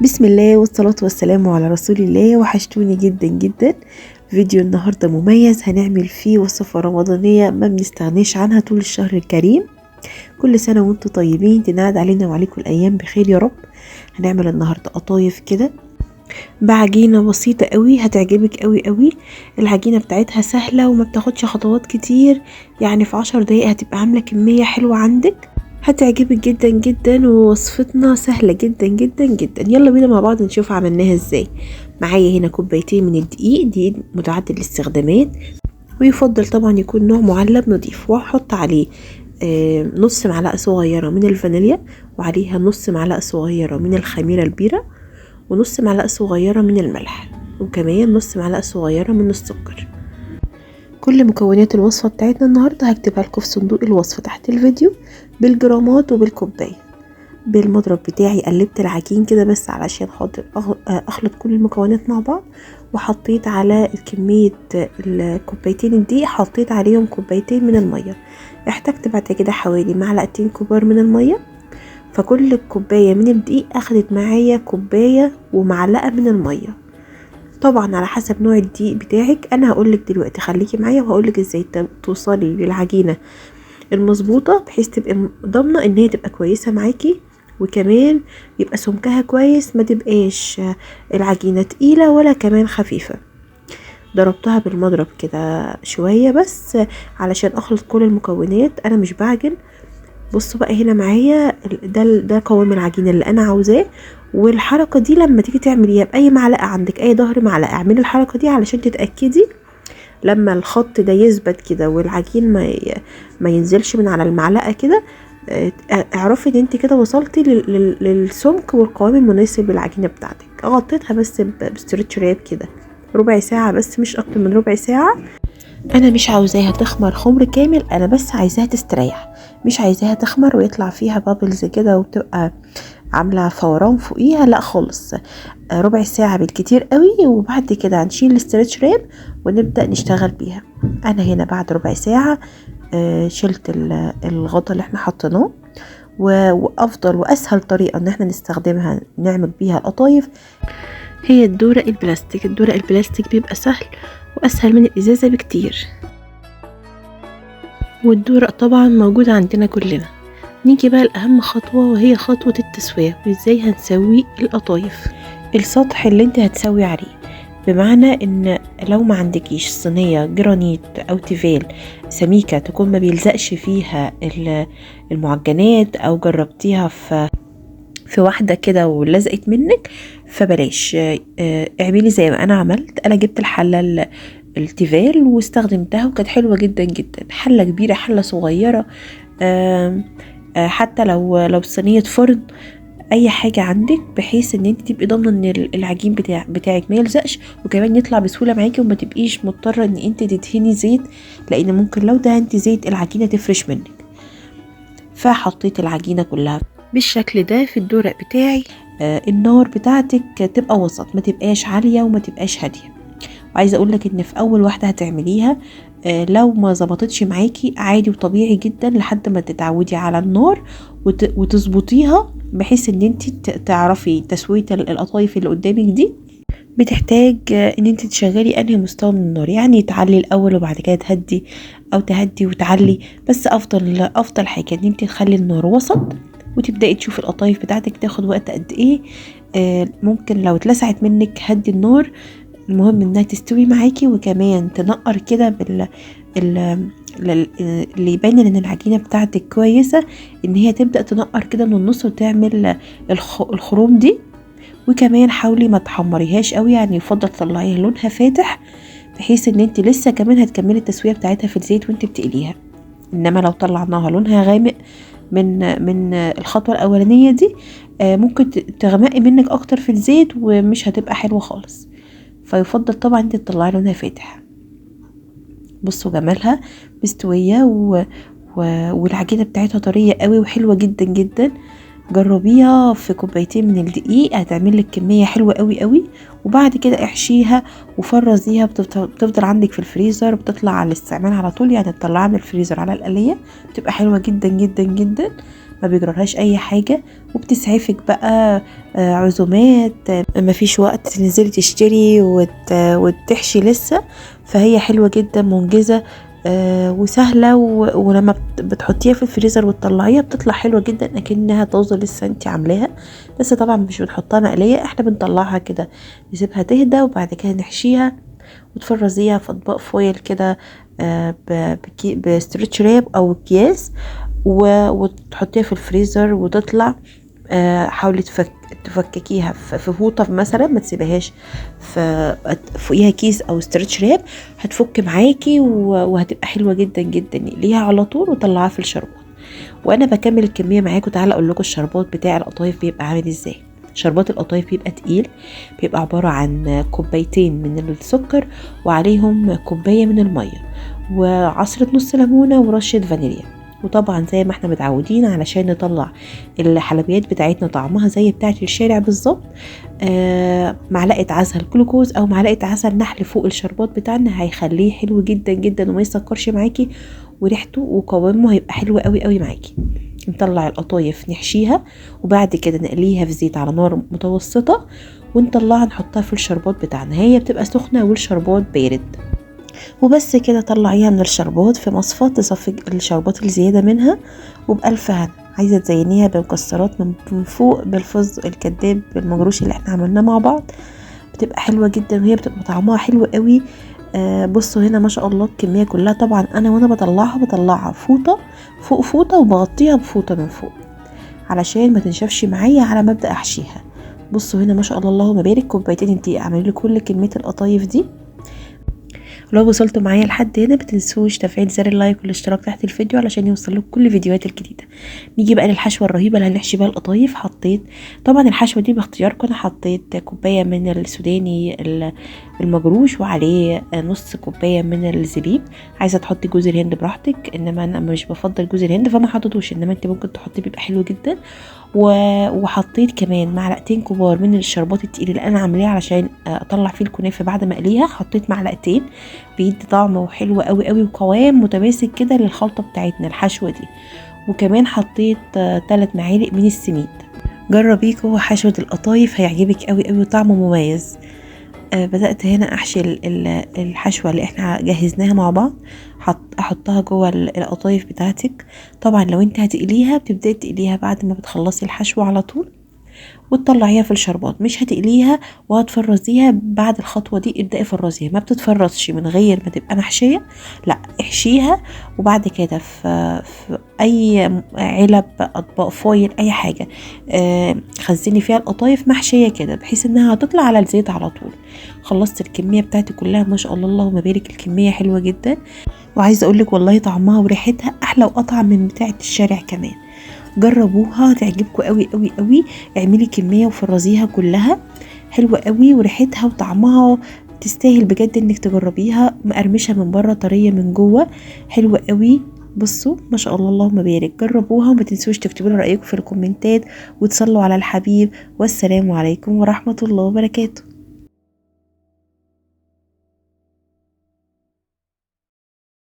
بسم الله والصلاة والسلام على رسول الله. وحشتوني جدا جدا. فيديو النهاردة مميز هنعمل فيه وصفة رمضانية ما بنستغنيش عنها طول الشهر الكريم. كل سنة وانتم طيبين، تنعاد علينا وعليكم الأيام بخير يا رب. هنعمل النهاردة قطايف كده بعجينة بسيطة قوي، هتعجبك قوي قوي. العجينة بتاعتها سهلة وما بتاخدش خطوات كتير، يعني في 10 دقايق هتبقى عاملة كمية حلوة عندك، هتعجبك جدا جدا. ووصفتنا سهلة جدا جدا جدا. يلا بينا مع بعض نشوف عملناها ازاي. معايا هنا كوبايتين من الدقيق، دقيق متعدد الاستخدامات، ويفضل طبعا يكون نوع معلب نضيف. وهحط عليه نص معلقة صغيرة من الفانيليا، وعليها نص معلقة صغيرة من الخميرة البيرة، ونص معلقة صغيرة من الملح، وكمان نص معلقة صغيرة من السكر. كل مكونات الوصفة بتاعتنا النهاردة هكتبها لكم في صندوق الوصفة تحت الفيديو بالجرامات وبالكوباية. بالمضرب بتاعي قلبت العجين كده بس علشان خاطر اخلط كل المكونات مع بعض، وحطيت على كمية الكوبايتين الدقيق حطيت عليهم كوبايتين من المية. احتجت بعد كده حوالي معلقتين كبار من المية، فكل كوباية من الدقيق اخدت معايا كوباية ومعلقة من المية، طبعا على حسب نوع الدقيق بتاعك. انا هقولك دلوقتي خليكي معايا وهقولك ازاي توصلي للعجينة المظبوطة بحيث تبقى ضامنة ان هي تبقى كويسة معاكي، وكمان يبقى سمكها كويس، ما تبقاش العجينة تقيلة ولا كمان خفيفة. ضربتها بالمضرب كده شوية بس علشان اخلط كل المكونات، انا مش بعجن. بصوا بقى هنا معايا ده قوام العجينة اللي انا عاوزاه. والحركة دي لما تيجي تعمليها بأي معلقة عندك، اي ظهر معلقة، اعملي الحركة دي علشان تتأكدي لما الخط ده يثبت كده والعجين ما ينزلش من على المعلقة كده، اعرفي ان انت كده وصلتي للسمك والقوام المناسب للعجينة بتاعتك. غطيتها بس بستريتش راب كده ربع ساعة بس، مش اكتر من ربع ساعة. انا مش عاوزاها تخمر خمر كامل، انا بس عايزاها تستريح، مش عايزاها تخمر ويطلع فيها بابلز كده وتبقى عاملة فوران فوقيها، لا خالص. ربع ساعة بالكتير قوي، وبعد كده هنشيل الاسترتش راب ونبدأ نشتغل بيها. انا هنا بعد ربع ساعة شلت الغطا اللي احنا حطيناه. وافضل واسهل طريقة ان احنا نستخدمها نعمل بيها القطايف هي الدورق البلاستيك. الدورق البلاستيك بيبقى سهل واسهل من الازازة بكتير، والدورق طبعا موجود عندنا كلنا. نيجي بقى لأهم خطوة، وهي خطوة التسوية وازاي هنسوي القطايف. السطح اللي انت هتسوي عليه، بمعنى ان لو ما عندكيش صينية جرانيت او تيفال سميكة تكون ما بيلزقش فيها المعجنات، او جربتيها في واحدة كده ولزقت منك، فبلاش. اعملي زي ما انا عملت. انا جبت الحلة التيفال واستخدمتها وكانت حلوة جدا جدا. حلة كبيرة حلة صغيرة، حتى لو صينية فرن، اي حاجة عندك بحيث ان انت تبقي ضامنة ان العجين بتاعك ما يلزقش، وكمان يطلع بسهولة معاكي، وما تبقيش مضطرة ان انت تدهني زيت، لان ممكن لو دهنتي زيت العجينة تفرش منك. فحطيت العجينة كلها بالشكل ده في الدورق بتاعي. النار بتاعتك تبقى وسط، ما تبقاش عالية وما تبقاش هادية. وعايزة اقولك ان في اول واحدة هتعمليها لو ما زبطتش معاكي عادي وطبيعي جدا لحد ما تتعودي على النار وتظبطيها، بحيث ان انت تعرفي تسوية القطايف اللي قدامك دي بتحتاج ان انت تشغلي انهي مستوى من النار، يعني تعلي الاول وبعد كده تهدي، او تهدي وتعلي. بس افضل حاجة ان انت تخلي النار وسط، وتبدأي تشوفي القطايف بتاعتك تاخد وقت قد ايه. ممكن لو اتلسعت منك هدي النار، المهم انها تستوي معاكي، وكمان تنقر كده اللي يبين ان العجينه بتاعتك كويسه، ان هي تبدا تنقر كده من النص وتعمل الخروم دي. وكمان حاولي ما تحمريهاش قوي، يعني يفضل تطلعيها لونها فاتح، بحيث ان انت لسه كمان هتكملي التسويه بتاعتها في الزيت وانت بتقليها. انما لو طلعناها لونها غامق من الخطوه الاولانيه دي، ممكن تغمقي منك اكتر في الزيت ومش هتبقى حلوه خالص. فيفضل طبعا انت تطلعي لونها فاتح. بصوا جمالها مستويه والعجينه بتاعتها طريه قوي وحلوه جدا جدا. جربيها في كوبايتين من الدقيق، هتعمل لك كميه حلوه قوي قوي. وبعد كده احشيها وفرزيها، بتفضل عندك في الفريزر، بتطلع على الاستعمال على طول، يعني تطلعها من الفريزر على القليه، بتبقى حلوه جدا جدا جدا. ما بيجرالهاش اي حاجة، وبتسعفك بقى عزومات مفيش وقت تنزلي تشتري وتحشي لسه. فهي حلوة جدا، منجزة وسهلة، ولما بتحطيها في الفريزر وتطلعيها بتطلع حلوة جدا اكنها طازة لسه انت عاملاها. بس طبعا مش بنحطها مقلية، احنا بنطلعها كده نسيبها تهدى وبعد كده نحشيها وتفرزيها في اطباق فويل كده بستريتش راب او اكياس، وتحطيها في الفريزر وتطلع. حاولي تفككيها في فوطه مثلا، ما تسيبهاش فوقيها كيس او ستريتش راب، هتفك معاكي وهتبقى حلوه جدا جدا. ليها على طول وطلعها في الشربات. وانا بكمل الكميه معاكم، تعالى اقول لكم الشربات بتاع القطايف بيبقى عامل ازاي. شربات القطايف بيبقى تقيل، بيبقى عباره عن كوبايتين من السكر وعليهم كوبايه من الميه وعصره نص ليمونه ورشه فانيليا. وطبعا زي ما احنا متعودين علشان نطلع الحلويات بتاعتنا طعمها زي بتاعه الشارع بالظبط، معلقه عسل جلوكوز او معلقه عسل نحل فوق الشربات بتاعنا هيخليه حلو جدا جدا وما يسكرش معاكي، وريحته وقوامه هيبقى حلو قوي قوي معاكي. نطلع القطايف نحشيها وبعد كده نقليها في زيت على نار متوسطه، ونطلعها نحطها في الشربات بتاعنا. هي بتبقى سخنه والشربات بارد. وبس كده طلعيها من الشربات في مصفى تصفي الشربات الزيادة منها، وبألف هنا. عايزة تزينيها بمكسرات من فوق بالفظ الكداب بالمجروش اللي احنا عملناه مع بعض، بتبقى حلوة جدا وهي بتبقى طعمها حلو قوي. بصوا هنا ما شاء الله الكمية كلها. طبعا انا وانا بطلعها فوطة فوق فوطة وبغطيها بفوطة من فوق علشان ما تنشفش معايا على ما ابدا احشيها. بصوا هنا ما شاء الله اللهم بارك، كوبايتين انت اعملي لي كل كمية القطايف دي. لو وصلتوا معايا لحد هنا متنسوش تفعيل زر اللايك والاشتراك تحت الفيديو علشان يوصلكوا كل فيديوهات الجديده. نيجي بقى للحشوه الرهيبه اللي هنحشي بيها القطايف. حطيت طبعا الحشوه دي باختياركم، انا حطيت كوبايه من السوداني المجروش وعليه نص كوبايه من الزبيب. عايزه تحطي جوز الهند براحتك، انما انا مش بفضل جوز الهند فما حطيتوش، انما انت ممكن تحطي بيبقى حلو جدا. وحطيت كمان معلقتين كبار من الشربات التقيل اللي انا عاملاه علشان اطلع فيه الكنافه بعد ما اقليها. حطيت معلقتين بيدي طعم وحلو قوي قوي وقوام متماسك كده للخلطه بتاعتنا الحشوه دي. وكمان حطيت 3 معالق من السميد. جربيكوا حشوه القطايف هيعجبك قوي قوي وطعمه مميز. بدأت هنا احشي الحشوة اللي احنا جهزناها مع بعض، احطها جوه القطايف بتاعتك. طبعا لو انت هتقليها بتبدأي تقليها بعد ما بتخلصي الحشوة على طول وتطلعيها في الشربات. مش هتقليها وهتفرزيها بعد الخطوة دي، ابدأي فرزيها، ما بتتفرزش من غير ما تبقى محشية، لا احشيها وبعد كده في اي علب اطباق فويل اي حاجة خزني فيها القطايف محشية كده بحيث انها هتطلع على الزيت على طول. خلصت الكمية بتاعتي كلها ما شاء الله اللهم بارك، الكمية حلوة جدا. وعايزة اقولك والله طعمها وريحتها احلى واطعم من بتاعة الشارع كمان. جربوها تعجبكم قوي قوي قوي. اعملي كمية وفرزيها كلها، حلوة قوي وريحتها وطعمها تستاهل بجد انك تجربيها. مقرمشة من بره طرية من جوه، حلوة قوي. بصوا ما شاء الله اللهم بارك. جربوها وما تنسوش تكتبوا لي رأيكم في الكومنتات وتصلوا على الحبيب. والسلام عليكم ورحمة الله وبركاته.